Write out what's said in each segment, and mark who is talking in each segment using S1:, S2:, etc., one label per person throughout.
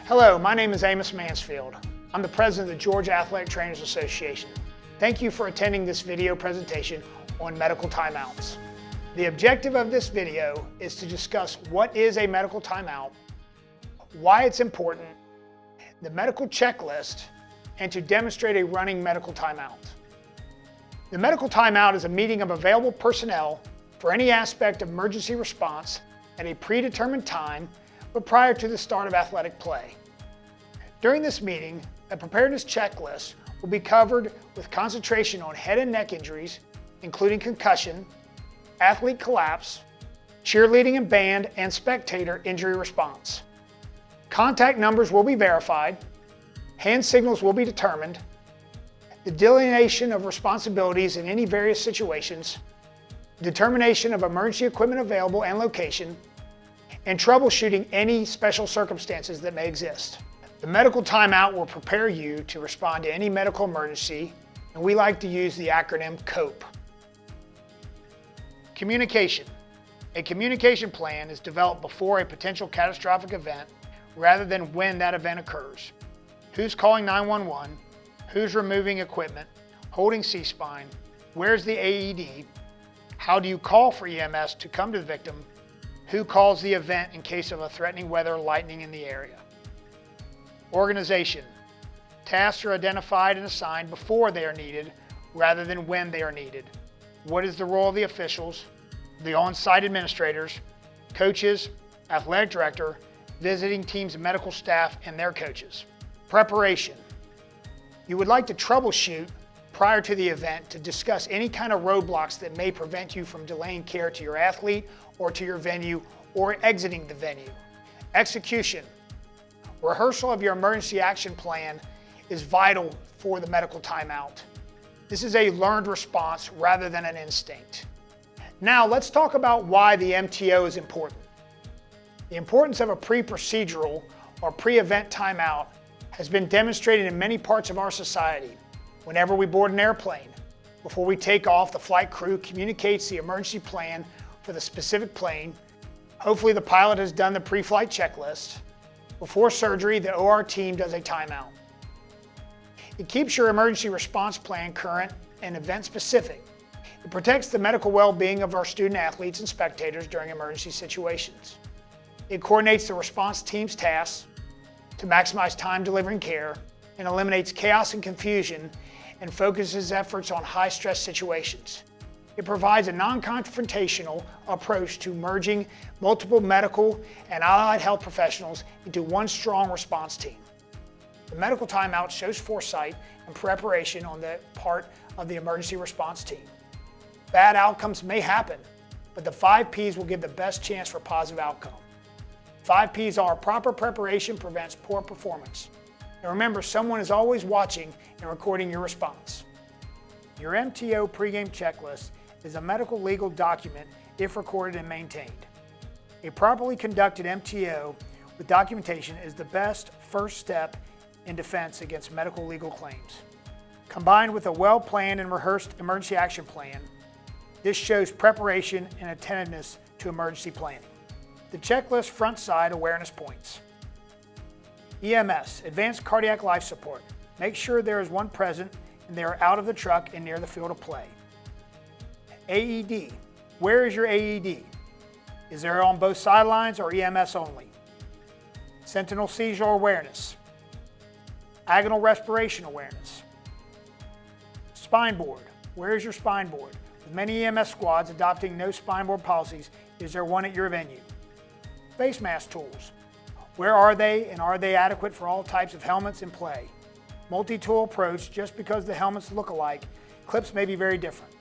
S1: Hello, my name is Amos Mansfield. I'm the president of the Georgia Athletic Trainers Association. Thank you for attending this video presentation on medical timeouts. The objective of this video is to discuss what is a medical timeout, why it's important, the medical checklist, and to demonstrate a running medical timeout. The medical timeout is a meeting of available personnel for any aspect of emergency response at a predetermined time, but prior to the start of athletic play. During this meeting, a preparedness checklist will be covered with concentration on head and neck injuries, including concussion, athlete collapse, cheerleading and band, and spectator injury response. Contact numbers will be verified, hand signals will be determined, the delineation of responsibilities in any various situations, determination of emergency equipment available and location, and troubleshooting any special circumstances that may exist. The medical timeout will prepare you to respond to any medical emergency, and we like to use the acronym COPE. Communication. A communication plan is developed before a potential catastrophic event rather than when that event occurs. Who's calling 911? Who's removing equipment? Holding C-spine? Where's the AED? How do you call for EMS to come to the victim? Who calls the event in case of a threatening weather, lightning in the area? Organization. Tasks are identified and assigned before they are needed rather than when they are needed. What is the role of the officials, the on-site administrators, coaches, athletic director, visiting teams, medical staff, and their coaches? Preparation. You would like to troubleshoot prior to the event to discuss any kind of roadblocks that may prevent you from delaying care to your athlete or to your venue or exiting the venue. Execution. Rehearsal of your emergency action plan is vital for the medical timeout. This is a learned response rather than an instinct. Now let's talk about why the MTO is important. The importance of a pre-procedural or pre-event timeout has been demonstrated in many parts of our society. Whenever we board an airplane, before we take off, the flight crew communicates the emergency plan for the specific plane. Hopefully the pilot has done the pre-flight checklist. Before surgery, the OR team does a timeout. It keeps your emergency response plan current and event specific. It protects the medical well-being of our student athletes and spectators during emergency situations. It coordinates the response team's tasks to maximize time delivering care and eliminates chaos and confusion and focuses efforts on high-stress situations. It provides a non-confrontational approach to merging multiple medical and allied health professionals into one strong response team. The medical timeout shows foresight and preparation on the part of the emergency response team. Bad outcomes may happen, but the 5 Ps will give the best chance for positive outcome. 5 Ps are: proper preparation prevents poor performance. And remember, someone is always watching and recording your response. Your MTO pregame checklist is a medical legal document if recorded and maintained. A properly conducted MTO with documentation is the best first step in defense against medical legal claims. Combined with a well-planned and rehearsed emergency action plan, this shows preparation and attentiveness to emergency planning. The checklist front side awareness points. EMS, advanced cardiac life support. Make sure there is one present and they are out of the truck and near the field of play. AED, where is your AED? Is there on both sidelines or EMS only? Sentinel seizure awareness. Agonal respiration awareness. Spine board, where is your spine board? With many EMS squads adopting no spine board policies, is there one at your venue? Face mask tools, where are they and are they adequate for all types of helmets in play? Multi-tool approach, just because the helmets look alike, clips may be very different.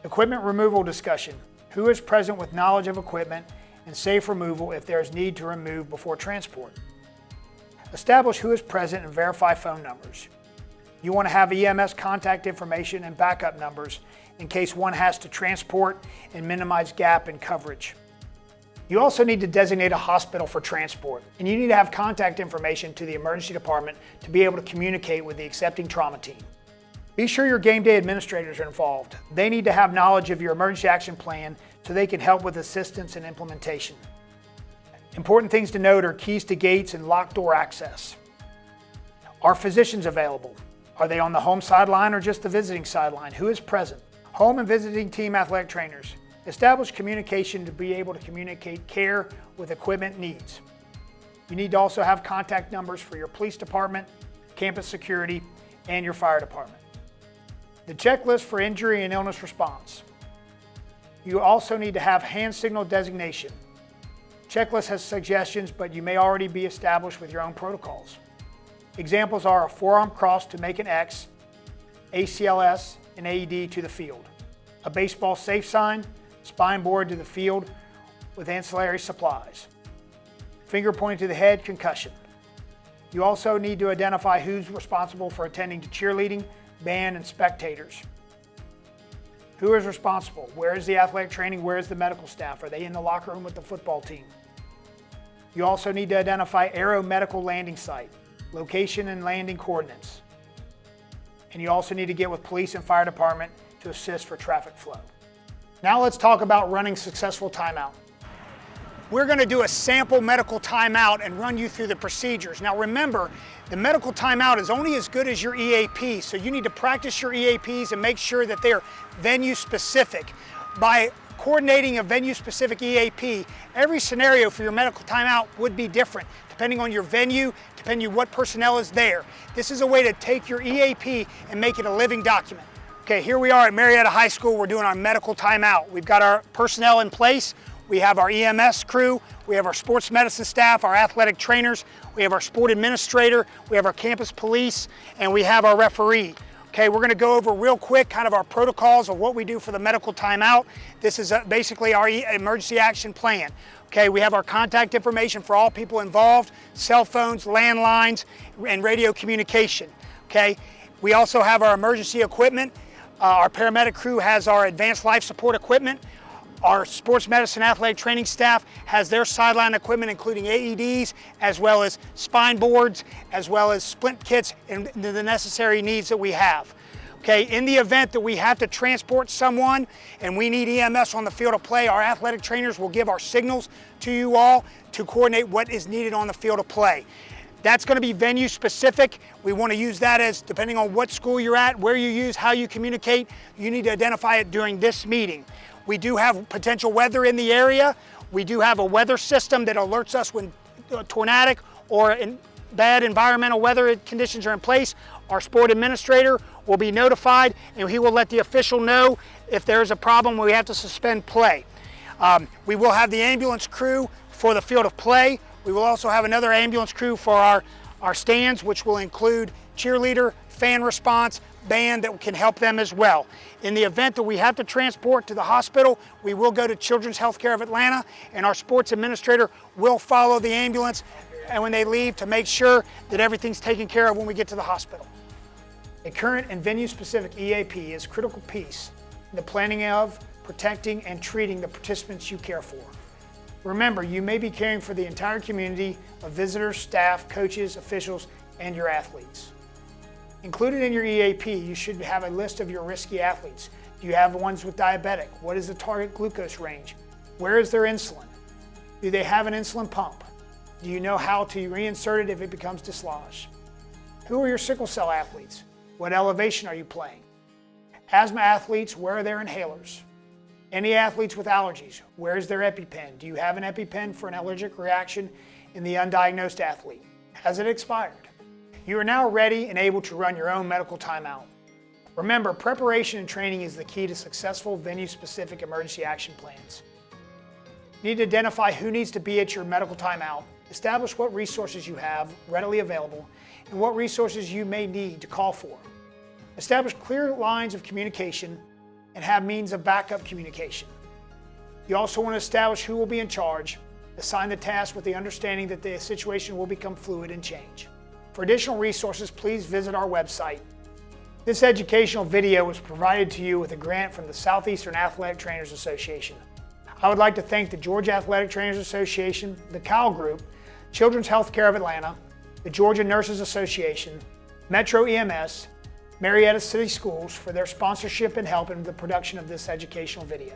S1: Equipment removal discussion, who is present with knowledge of equipment and safe removal if there is need to remove before transport. Establish who is present and verify phone numbers. You want to have EMS contact information and backup numbers in case one has to transport and minimize gap in coverage. You also need to designate a hospital for transport, and you need to have contact information to the emergency department to be able to communicate with the accepting trauma team. Be sure your game day administrators are involved. They need to have knowledge of your emergency action plan so they can help with assistance and implementation. Important things to note are keys to gates and locked door access. Are physicians available? Are they on the home sideline or just the visiting sideline? Who is present? Home and visiting team athletic trainers. Establish communication to be able to communicate care with equipment needs. You need to also have contact numbers for your police department, campus security, and your fire department. The checklist for injury and illness response. You also need to have hand signal designation. Checklist has suggestions, but you may already be established with your own protocols. Examples are a forearm cross to make an X, ACLS and AED to the field, a baseball safe sign, spine board to the field with ancillary supplies, finger pointing to the head, concussion. You also need to identify who's responsible for attending to cheerleading, band, and spectators. Who is responsible? Where is the athletic training? Where is the medical staff? Are they in the locker room with the football team? You also need to identify Aero Medical Landing Site, location and landing coordinates. And you also need to get with police and fire department to assist for traffic flow. Now let's talk about running successful timeout. We're going to do a sample medical timeout and run you through the procedures. Now remember, the medical timeout is only as good as your EAP, so you need to practice your EAPs and make sure that they're venue specific. By coordinating a venue specific EAP, every scenario for your medical timeout would be different, depending on your venue, depending on what personnel is there. This is a way to take your EAP and make it a living document. Okay, here we are at Marietta High School. We're doing our medical timeout. We've got our personnel in place. We have our EMS crew, we have our sports medicine staff, our athletic trainers, we have our sport administrator, we have our campus police, and we have our referee. Okay, we're gonna go over real quick kind of our protocols of what we do for the medical timeout. This is basically our emergency action plan. Okay, we have our contact information for all people involved, cell phones, landlines, and radio communication. Okay, we also have our emergency equipment. Our paramedic crew has our advanced life support equipment. Our sports medicine athletic training staff has their sideline equipment, including AEDs, as well as spine boards, as well as splint kits and the necessary needs that we have. Okay, in the event that we have to transport someone and we need EMS on the field of play, our athletic trainers will give our signals to you all to coordinate what is needed on the field of play. That's going to be venue specific. We want to use that as, depending on what school you're at, where you use, how you communicate, you need to identify it during this meeting. We do have potential weather in the area. We do have a weather system that alerts us when tornadic or bad environmental weather conditions are in place. Our sport administrator will be notified and he will let the official know if there's a problem where we have to suspend play. We will have the ambulance crew for the field of play. We will also have another ambulance crew for our stands, which will include cheerleader, fan response, band that can help them as well. In the event that we have to transport to the hospital, we will go to Children's Healthcare of Atlanta, and our sports administrator will follow the ambulance and when they leave to make sure that everything's taken care of when we get to the hospital. A current and venue-specific EAP is a critical piece in the planning of, protecting, and treating the participants you care for. Remember, you may be caring for the entire community of visitors, staff, coaches, officials, and your athletes. Included in your EAP, you should have a list of your risky athletes. Do you have ones with diabetic? What is the target glucose range? Where is their insulin? Do they have an insulin pump? Do you know how to reinsert it if it becomes dislodged? Who are your sickle cell athletes? What elevation are you playing? Asthma athletes, where are their inhalers? Any athletes with allergies, where is their EpiPen? Do you have an EpiPen for an allergic reaction in the undiagnosed athlete? Has it expired? You are now ready and able to run your own medical timeout. Remember, preparation and training is the key to successful venue-specific emergency action plans. You need to identify who needs to be at your medical timeout, establish what resources you have readily available, and what resources you may need to call for. Establish clear lines of communication and have means of backup communication. You also want to establish who will be in charge, assign the task with the understanding that the situation will become fluid and change. For additional resources, please visit our website. This educational video was provided to you with a grant from the Southeastern Athletic Trainers Association. I would like to thank the Georgia Athletic Trainers Association, the Kyle Group, Children's Healthcare of Atlanta, the Georgia Nurses Association, Metro EMS, Marietta City Schools for their sponsorship and help in the production of this educational video.